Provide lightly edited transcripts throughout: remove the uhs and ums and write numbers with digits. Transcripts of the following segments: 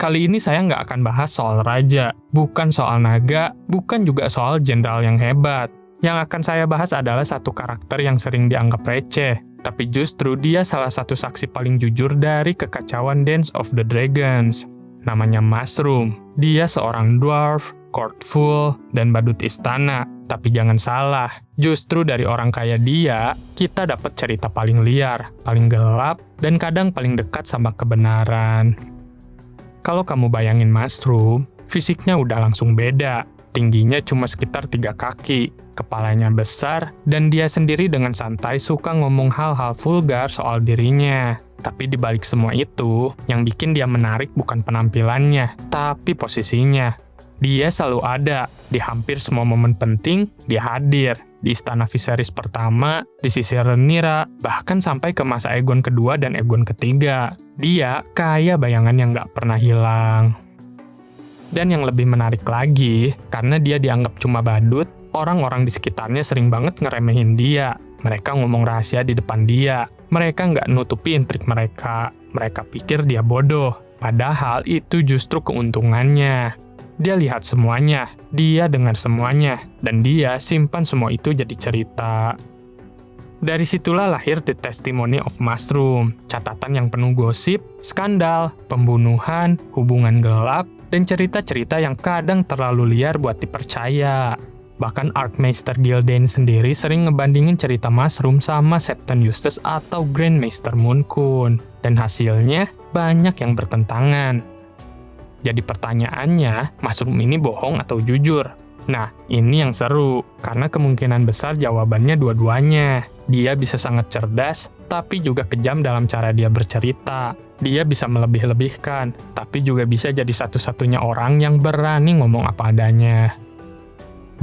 Kali ini saya nggak akan bahas soal raja, bukan soal naga, bukan juga soal jenderal yang hebat. Yang akan saya bahas adalah satu karakter yang sering dianggap receh, tapi justru dia salah satu saksi paling jujur dari kekacauan Dance of the Dragons. Namanya Mushroom. Dia seorang dwarf, courtful, dan badut istana. Tapi jangan salah, justru dari orang kaya dia, kita dapat cerita paling liar, paling gelap, dan kadang paling dekat sama kebenaran. Kalau kamu bayangin Mushroom, fisiknya udah langsung beda. Tingginya cuma sekitar 3 kaki, kepalanya besar, dan dia sendiri dengan santai suka ngomong hal-hal vulgar soal dirinya. Tapi di balik semua itu, yang bikin dia menarik bukan penampilannya, tapi posisinya. Dia selalu ada, di hampir semua momen penting, dia hadir. Di Istana Viserys pertama, di sisi Rhaenyra, bahkan sampai ke masa Aegon kedua dan Aegon ketiga. Dia kayak bayangan yang nggak pernah hilang. Dan yang lebih menarik lagi, karena dia dianggap cuma badut, orang-orang di sekitarnya sering banget ngeremehin dia. Mereka ngomong rahasia di depan dia. Mereka nggak nutupin trik mereka. Mereka pikir dia bodoh. Padahal itu justru keuntungannya. Dia lihat semuanya, dia dengar semuanya, dan dia simpan semua itu jadi cerita. Dari situlah lahir The Testimony of Mushroom, catatan yang penuh gosip, skandal, pembunuhan, hubungan gelap, dan cerita-cerita yang kadang terlalu liar buat dipercaya. Bahkan Archmaester Gildain sendiri sering ngebandingin cerita Mushroom sama Septon Eustace atau Grandmaster Moonkun, dan hasilnya banyak yang bertentangan. Jadi pertanyaannya, Mushroom ini bohong atau jujur? Nah, ini yang seru, karena kemungkinan besar jawabannya dua-duanya. Dia bisa sangat cerdas, tapi juga kejam dalam cara dia bercerita. Dia bisa melebih-lebihkan, tapi juga bisa jadi satu-satunya orang yang berani ngomong apa adanya.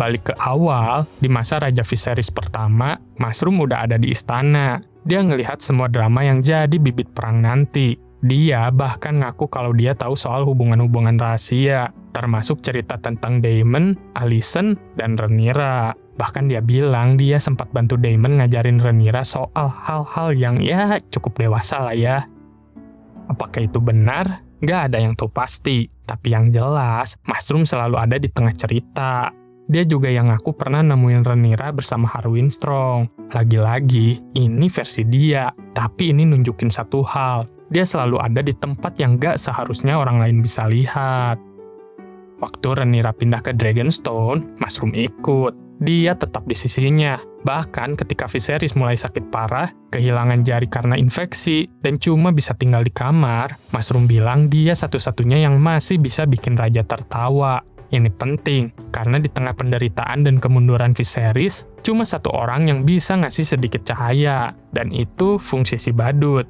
Balik ke awal, di masa Raja Viserys pertama, Mushroom udah ada di istana. Dia ngelihat semua drama yang jadi bibit perang nanti. Dia bahkan ngaku kalau dia tahu soal hubungan-hubungan rahasia, termasuk cerita tentang Daemon, Alicent, dan Rhaenyra. Bahkan dia bilang dia sempat bantu Daemon ngajarin Rhaenyra soal hal-hal yang ya cukup dewasa lah ya. Apakah itu benar? Nggak ada yang tahu pasti. Tapi yang jelas, Mushroom selalu ada di tengah cerita. Dia juga yang ngaku pernah nemuin Rhaenyra bersama Harwin Strong. Lagi-lagi, ini versi dia. Tapi ini nunjukin satu hal. Dia selalu ada di tempat yang gak seharusnya orang lain bisa lihat. Waktu Rhaenyra pindah ke Dragonstone, Mushroom ikut. Dia tetap di sisinya. Bahkan ketika Viserys mulai sakit parah, kehilangan jari karena infeksi, dan cuma bisa tinggal di kamar, Mushroom bilang dia satu-satunya yang masih bisa bikin raja tertawa. Ini penting, karena di tengah penderitaan dan kemunduran Viserys, cuma satu orang yang bisa ngasih sedikit cahaya, dan itu fungsi si badut.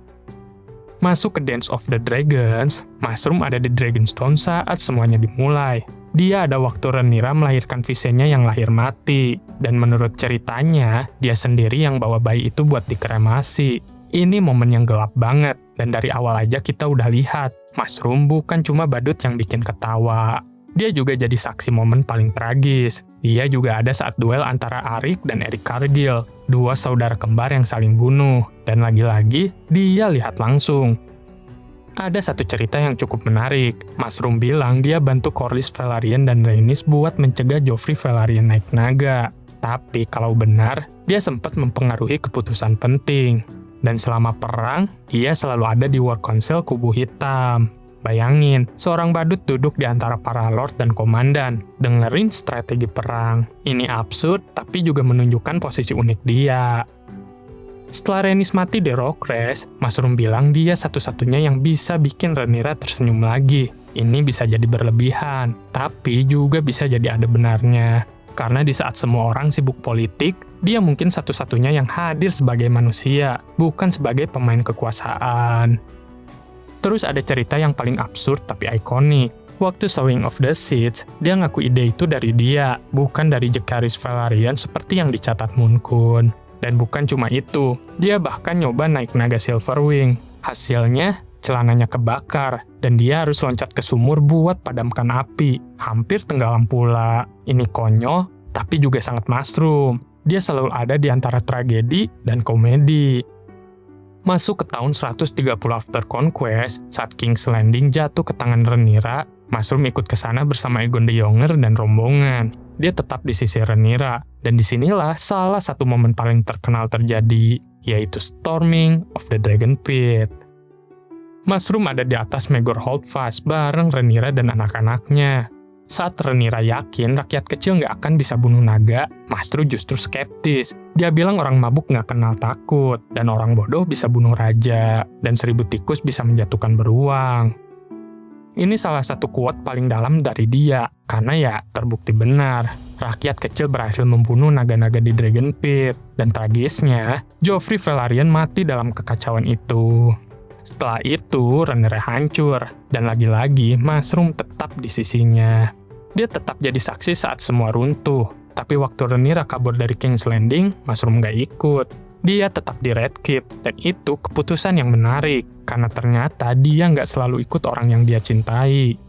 Masuk ke Dance of the Dragons, Mushroom ada di Dragonstone saat semuanya dimulai. Dia ada waktu Rhaenyra melahirkan Visenya yang lahir mati, dan menurut ceritanya, dia sendiri yang bawa bayi itu buat dikremasi. Ini momen yang gelap banget, dan dari awal aja kita udah lihat, Mushroom bukan cuma badut yang bikin ketawa. Dia juga jadi saksi momen paling tragis. Dia juga ada saat duel antara Arik dan Eric Cargill, dua saudara kembar yang saling bunuh. Dan lagi-lagi, dia lihat langsung. Ada satu cerita yang cukup menarik. Mushroom bilang dia bantu Corlys Velaryon dan Rhaenys buat mencegah Joffrey Velaryon naik naga. Tapi kalau benar, dia sempat mempengaruhi keputusan penting. Dan selama perang, dia selalu ada di War Council Kubu Hitam. Bayangin, seorang badut duduk di antara para lord dan komandan, dengerin strategi perang. Ini absurd, tapi juga menunjukkan posisi unik dia. Setelah Rhaenys mati di Rockcrest, Mushroom bilang dia satu-satunya yang bisa bikin Rhaenyra tersenyum lagi. Ini bisa jadi berlebihan, tapi juga bisa jadi ada benarnya. Karena di saat semua orang sibuk politik, dia mungkin satu-satunya yang hadir sebagai manusia, bukan sebagai pemain kekuasaan. Terus ada cerita yang paling absurd tapi ikonik. Waktu Sowing of the Seeds, dia ngaku ide itu dari dia, bukan dari Jacaerys Velaryon seperti yang dicatat Moonkun. Dan bukan cuma itu, dia bahkan nyoba naik naga Silverwing. Hasilnya, celananya kebakar, dan dia harus loncat ke sumur buat padamkan api. Hampir tenggelam pula. Ini konyol, tapi juga sangat Mushroom. Dia selalu ada di antara tragedi dan komedi. Masuk ke tahun 130 After Conquest, saat King's Landing jatuh ke tangan Rhaenyra, Masrum ikut ke sana bersama Aegon the Younger dan rombongan. Dia tetap di sisi Rhaenyra, dan disinilah salah satu momen paling terkenal terjadi, yaitu Storming of the Dragon Pit. Masrum ada di atas Maegor Holdfast bareng Rhaenyra dan anak-anaknya. Saat Rhaenyra yakin rakyat kecil nggak akan bisa bunuh naga, Masrum justru skeptis. Dia bilang orang mabuk nggak kenal takut, dan orang bodoh bisa bunuh raja, dan 1000 tikus bisa menjatuhkan beruang. Ini salah satu quote paling dalam dari dia, karena ya terbukti benar. Rakyat kecil berhasil membunuh naga-naga di Dragon Pit, dan tragisnya, Joffrey Velaryon mati dalam kekacauan itu. Setelah itu, Rhaenyra hancur, dan lagi-lagi Masrum tetap di sisinya. Dia tetap jadi saksi saat semua runtuh, tapi waktu Rhaenyra kabur dari King's Landing, Masrum nggak ikut. Dia tetap di Red Keep, dan itu keputusan yang menarik, karena ternyata dia nggak selalu ikut orang yang dia cintai.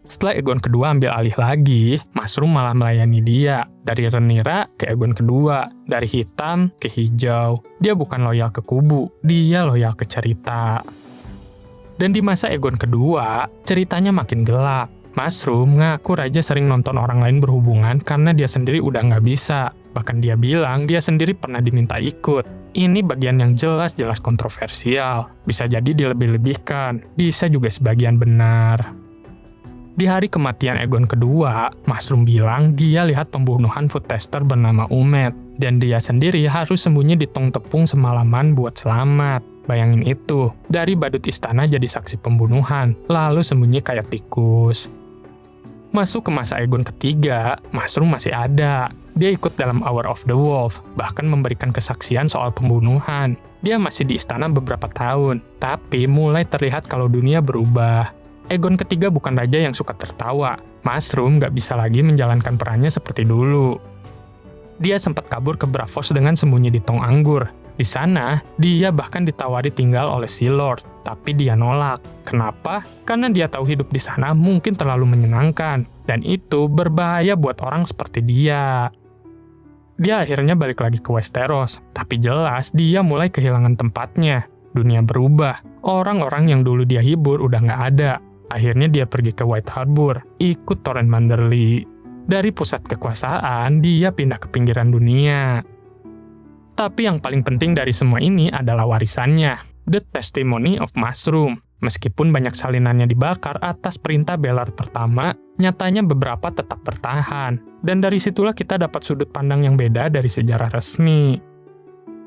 Setelah Aegon kedua ambil alih lagi, Masrum malah melayani dia. Dari Rhaenyra ke Aegon kedua, dari hitam ke hijau. Dia bukan loyal ke kubu, dia loyal ke cerita. Dan di masa Aegon kedua, ceritanya makin gelap. Masrum ngaku raja sering nonton orang lain berhubungan karena dia sendiri udah nggak bisa. Bahkan dia bilang dia sendiri pernah diminta ikut. Ini bagian yang jelas-jelas kontroversial. Bisa jadi dilebih-lebihkan, bisa juga sebagian benar. Di hari kematian Aegon kedua, Masrum bilang dia lihat pembunuhan food tester bernama Umed, dan dia sendiri harus sembunyi di tong tepung semalaman buat selamat. Bayangin itu, dari badut istana jadi saksi pembunuhan, lalu sembunyi kayak tikus. Masuk ke masa Aegon ketiga, Masrum masih ada. Dia ikut dalam Hour of the Wolf, bahkan memberikan kesaksian soal pembunuhan. Dia masih di istana beberapa tahun, tapi mulai terlihat kalau dunia berubah. Aegon ketiga bukan raja yang suka tertawa. Masrum nggak bisa lagi menjalankan perannya seperti dulu. Dia sempat kabur ke Braavos dengan sembunyi di tong anggur. Di sana, dia bahkan ditawari tinggal oleh Sea Lord, tapi dia nolak. Kenapa? Karena dia tahu hidup di sana mungkin terlalu menyenangkan, dan itu berbahaya buat orang seperti dia. Dia akhirnya balik lagi ke Westeros, tapi jelas dia mulai kehilangan tempatnya. Dunia berubah, orang-orang yang dulu dia hibur udah nggak ada. Akhirnya dia pergi ke White Harbor, ikut Torrent Manderly. Dari pusat kekuasaan, dia pindah ke pinggiran dunia. Tapi yang paling penting dari semua ini adalah warisannya, The Testimony of Masrum. Meskipun banyak salinannya dibakar atas perintah Belar pertama, nyatanya beberapa tetap bertahan. Dan dari situlah kita dapat sudut pandang yang beda dari sejarah resmi.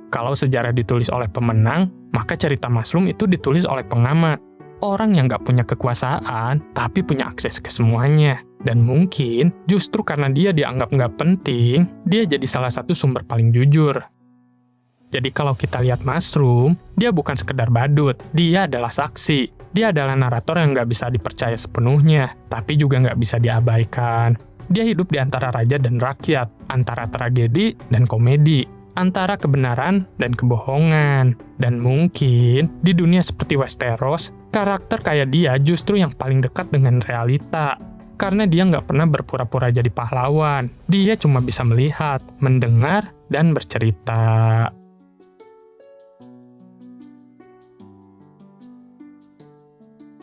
Kalau sejarah ditulis oleh pemenang, maka cerita Masrum itu ditulis oleh pengamat. Orang yang nggak punya kekuasaan, tapi punya akses ke semuanya. Dan mungkin, justru karena dia dianggap nggak penting, dia jadi salah satu sumber paling jujur. Jadi kalau kita lihat Masrum, dia bukan sekedar badut, dia adalah saksi. Dia adalah narator yang nggak bisa dipercaya sepenuhnya, tapi juga nggak bisa diabaikan. Dia hidup di antara raja dan rakyat, antara tragedi dan komedi, antara kebenaran dan kebohongan. Dan mungkin, di dunia seperti Westeros, karakter kayak dia justru yang paling dekat dengan realita. Karena dia nggak pernah berpura-pura jadi pahlawan. Dia cuma bisa melihat, mendengar, dan bercerita.